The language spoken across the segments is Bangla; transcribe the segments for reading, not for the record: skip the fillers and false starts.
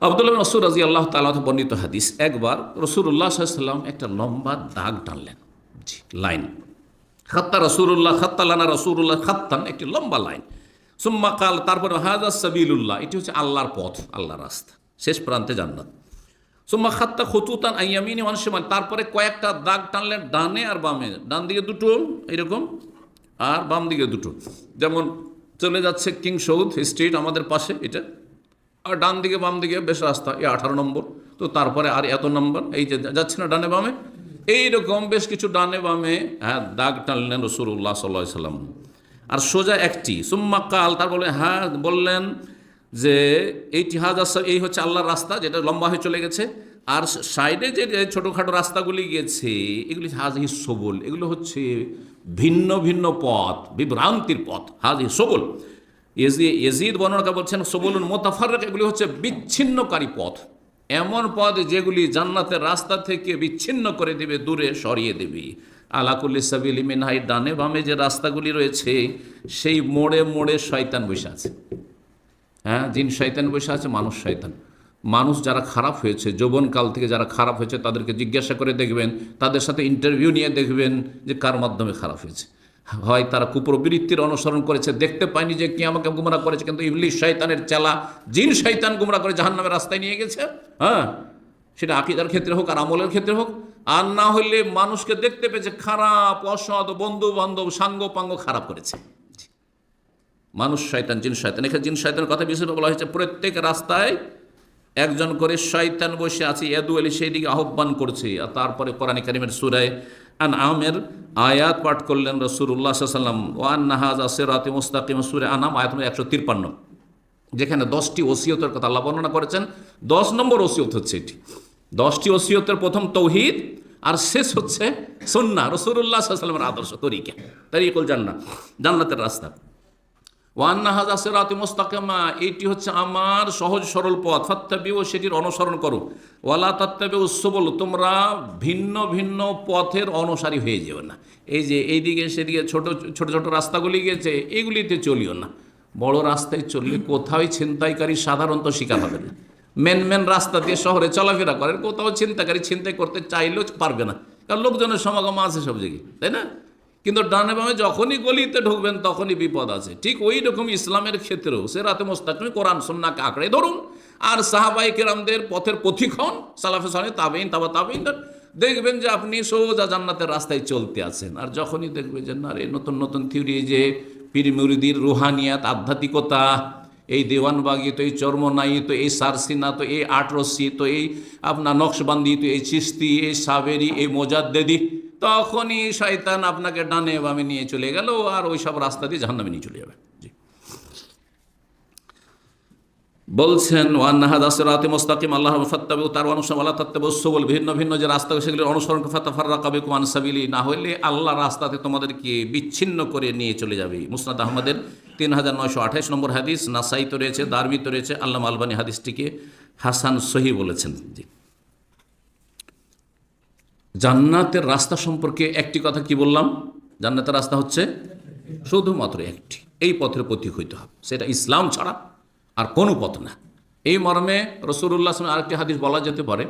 আব্দুল্লাহ বিন মাসউদ রাদিয়াল্লাহু তাআলা বর্ণিত হাদিস, একবার রাসূলুল্লাহ সাল্লাল্লাহু আলাইহি ওয়াসাল্লাম একটা লম্বা দাগ টানলেন, জি লাইন, খাত্তা রাসূলুল্লাহ খাত্তা লানা রাসূলুল্লাহ খাত্তান, একটি লম্বা লাইন। সুম্মা কাল, তারপরে হাযা সাবিলুল্লাহ, এটি হচ্ছে আল্লাহর পথ, আল্লাহর রাস্তা, শেষ প্রান্তে জান্নাত। সুম্মা খাত্তা খুতুতান আন ইয়ামিনি ওয়ান শিমাল, তারপরে কয়েকটা দাগ টানলেন ডানে আর বামে, ডান দিকে দুটো এরকম আর বাম দিকে দুটো, যেমন চলে যাচ্ছে কিং সৌদ স্ট্রিট আমাদের পাশে এটা, আর ডান দিকে বাম দিকে বেশ রাস্তা, এই 18 নম্বর, তো তারপরে আর এত নম্বর, এই যে যাচ্ছে না ডানে বামে, এইরকম বেশ কিছু ডানে বামে দাগ টানলেন রাসূলুল্লাহ সাল্লাল্লাহু আলাইহি ওয়াসাল্লাম। আর সোজা একটি। সুম্মা কাল, তার বললেন যে এইটি হাযা, এই হচ্ছে আল্লাহর রাস্তা যেটা লম্বা হয়ে চলে গেছে, আর সাইডে যে ছোটোখাটো রাস্তাগুলি গিয়েছে এগুলি হাযিহি সবুল, এগুলো হচ্ছে ভিন্ন ভিন্ন পথ, বিভ্রান্তির পথ, হাযিহি সবুল। ইয়াজিদ বর্ণনা বলছেন সবুলুন মুতাফাররিক, এগুলি হচ্ছে বিচ্ছিন্নকারী পথ, এমন পথ যেগুলি জান্নাতের রাস্তা থেকে বিচ্ছিন্ন করে দেবে, দূরে সরিয়ে দেবে। আলা কুল্লি সাবিলি মিনহা, ডানে বামে যে রাস্তাগুলি রয়েছে সেই মোড়ে মোড়ে শয়তান বসে আছে, হ্যাঁ, জিন শয়তান বসে আছে, মানুষ শয়তান। মানুষ যারা খারাপ হয়েছে, যৌবনকাল থেকে যারা খারাপ হয়েছে তাদেরকে জিজ্ঞাসা করে দেখবেন, তাদের সাথে ইন্টারভিউ নিয়ে দেখবেন যে কার মাধ্যমে খারাপ হয়েছে। হয় তারা কুপ্রবৃত্তির অনুসরণ করেছে, দেখতে পায়নি যে কে আমাকে গুমরা করেছে, কিন্তু ইবলিশ শয়তানের চেলা জিন শয়তান গুমরা করে জাহান্নামের রাস্তায় নিয়ে গেছে। হ্যাঁ, সেটা আকীদার ক্ষেত্রে হোক আর আমলের ক্ষেত্রে হোক। আর না হইলে মানুষকে দেখতে পেয়েছে খারাপ, অসৎ, বন্ধু বান্ধব সাঙ্গ পাঙ্গ খারাপ করেছে। মানুষ শয়তান, জিন শয়তান, এখানে জিন শয়তানের কথা বিশেষ বলা হয়েছে। প্রত্যেক রাস্তায় একজন করে শয়তান বসে আছে, ইয়াদু আলী সেই দিকে আহ্বান করছে। আর তারপরে কোরআন কারীমের সূরা আনআমের আয়াত পাঠ করলেন রাসূলুল্লাহ সাল্লাল্লাহু আলাইহি ওয়াসাল্লাম, ওয়া আন্না হাযা সিরাতি মুস্তাকিম, সূরা আনাম আয়াত 153, যেখানে 10টি ওসিয়তের কথা আল্লাহ বর্ণনা করেছেন। 10 নম্বর ওসিয়ত হচ্ছে এটি। 10টি ওসিয়তের প্রথম তৌহিদ, আর শেষ হচ্ছে সুন্নাহ, রাসূলুল্লাহ সাল্লাল্লাহু আলাইহি ওয়াসাল্লামের আদর্শ, তরিকুল জান্নাহ, জান্নাতের রাস্তা। ওয়া আন্না হাযা সিরাতি মুস্তাকিমা, এইটি হচ্ছে আমার সহজ সরল পথ, ফাত্তাবিউ, সেটির অনুসরণ করো। ওয়ালা তাত্তাবিউস সুবুল, তোমরা ভিন্ন ভিন্ন পথের অনুসারী হয়ে যেও না। এই যে এইদিকে সেদিকে ছোট ছোট ছোট রাস্তাগুলি গিয়েছে, এগুলিতে চলিও না। বড় রাস্তায় চললে কোথাওই ছিনতাইকারী সাধারণত শিকার হবে না। মেন রাস্তা দিয়ে শহরে চলাফেরা করেন, কোথাও ছিনতাইকারী ছিনতাই করতে চাইলেও পারবে না, কারণ লোকজনের সমাগম আছে সব জায়গায়, তাই না? কিন্তু ডানে বামে যখনই গলিতে ঢুকবেন তখনই বিপদ আছে। ঠিক ওই রকম ইসলামের ক্ষেত্রেও সিরাতে মুস্তাকিম, কোরআন সুন্নাহকে আঁকড়ে ধরুন, আর সাহাবায়ে কেরামদের পথের পথিকন, সালাফে সালেহ, তাবেঈন, তাবেঈন, দেখবেন যে আপনি সোজা জান্নাতের রাস্তায় চলতে আছেন। আর যখনই দেখবেন যে না রে, নতুন নতুন থিওরি, যে পীর মুরিদির রুহানিয়াত, আধ্যাত্মিকতা, এই দেওয়ানবাগি, তো এই চর্মনাই, তো এই সারসিনা, তো এই আটরসি, তো এই আপনার নকশবন্দি, তো এই চিশতি, এই সাবেরি, এই মোজাদ্দেদি, তখনই শয়তান আপনাকে ডানে বামে নিয়ে চলে গেল, আর ওই সব রাস্তা দিয়ে জাহান্নামে নিয়ে চলে যাবে। জি, বলছেন ওয়া আন্না হাযা সিরাতি মুস্তাকিম, আল্লাহু ফাত্তাবিউ, তার অনুসরণ, ওয়ালা তাত্তাবিউস সুবুল, ভিন্ন ভিন্ন যে রাস্তা সেগুলির অনুসরণ, ফাতাফাররাকা বিকুম আন সাবিলি, না হইলে আল্লাহর রাস্তাতে তোমাদেরকে বিচ্ছিন্ন করে নিয়ে চলে যাবে। মুসনাদ আহমদের 3928 নম্বর হাদিস, নাসাই তো রয়েছে, দারমি তো রয়েছে, আল্লামা আলবানী হাদিসটিকে হাসান সহিহ বলেছেন। জি, জান্নাতের রাস্তা সম্পর্কে একটি কথা কি বললাম, জান্নাতের রাস্তা হচ্ছে শুধুমাত্র একটি, এই পথের পথিক হইতে হবে, সেটা ইসলাম ছাড়া আর কোনো পথ না। এই মর্মে রাসূলুল্লাহ সাল্লাল্লাহু আলাইহি ওয়াসাল্লাম আরেকটি হাদিস বলা যেতে পারে।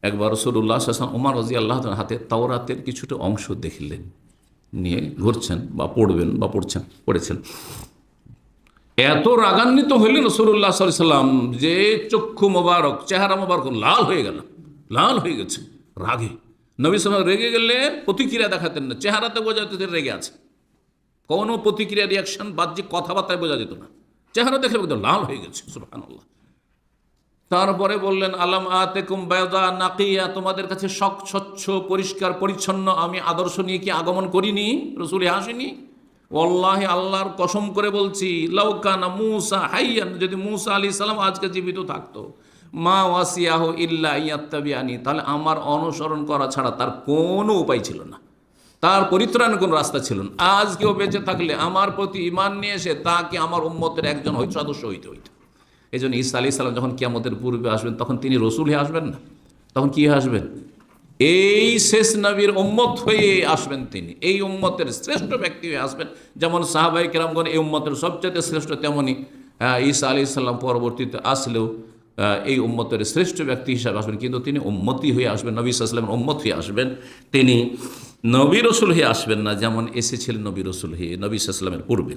একবার রাসূলুল্লাহ সাল্লাল্লাহু আলাইহি ওয়াসাল্লাম ওমর রাদিয়াল্লাহু তাআলা হাতে তাওরাতের কিছুটা অংশ দেখলেন, নিয়ে ঘুরছেন বা পড়বেন বা পড়েছেন। এত রাগান্বিত হইলেন রাসূলুল্লাহ সাল্লাল্লাহু আলাইহি ওয়াসাল্লাম যে চক্ষু মোবারক, চেহারা মোবারক লাল হয়ে গেল, লাল হয়ে গেছে রাগে। নবী সাল্লাল্লাহু আলাইহি ওয়াসাল্লাম রেগে গেলে প্রতিক্রিয়া দেখাতেন না, চেহারাতে বোঝা যেত যে রেগে আছে, কোনো প্রতিক্রিয়া, রিয়াকশন, বাহ্যিক কথাবার্তায় বোঝা যেত না, চেহারা দেখে লাল হয়ে গেছে। সুবহানাল্লাহ। তারপরে বললেন আলাম আতেকুম বায়দা নাকিয়া, তোমাদের কাছে স্বচ্ছ পরিষ্কার পরিচ্ছন্ন আমি আদর্শ নিয়ে কি আগমন করিনি? রাসূল হাসেনি। ওয়াল্লাহি, আল্লাহর কসম করে বলছি, লাউ কানা মূসা হাইয়ান, যদি মূসা আলাইহিস সালাম আজকে জীবিত থাকতো, মা ওয়াসিয়াহু ইল্লা ইয়াত্তাবিআনি, তাহলে আমার অনুসরণ করা ছাড়া তার কোনো উপায় ছিল না, তার পরিত্রাণের কোনো রাস্তা ছিল না। আজ কেউ বেঁচে থাকলে আমার প্রতি ঈমান নিয়ে এসে তাকে আমার উম্মতের একজন সদস্য হইতে হইত। এই জন্য ঈসা আলাইহিস সালাম যখন কিয়ামতের পূর্বে আসবেন, তখন তিনি রসুল হয়ে আসবেন না, তখন কি আসবেন? এই শেষ নবীর উম্মত হয়ে আসবেন তিনি, এই উম্মতের শ্রেষ্ঠ ব্যক্তি হয়ে আসবেন। যেমন সাহাবায়ে কেরামগণ এই উম্মতের সবচেয়ে শ্রেষ্ঠ, তেমনি ঈসা আলাইহিস সালাম পরবর্তীতে আসলেও এই উম্মতের শ্রেষ্ঠ ব্যক্তি হিসাবে আসবেন, কিন্তু তিনি উম্মতি হয়ে আসবেন, নবী সাল্লাল্লাহু আলাইহি ওয়াসাল্লামের উম্মত হয়ে আসবেন। তিনি নবী রসুল হয়ে আসবেন না, যেমন এসেছিলেন নবী রসুল হয়ে নবী সাল্লাল্লাহু আলাইহি ওয়াসাল্লামের পূর্বে।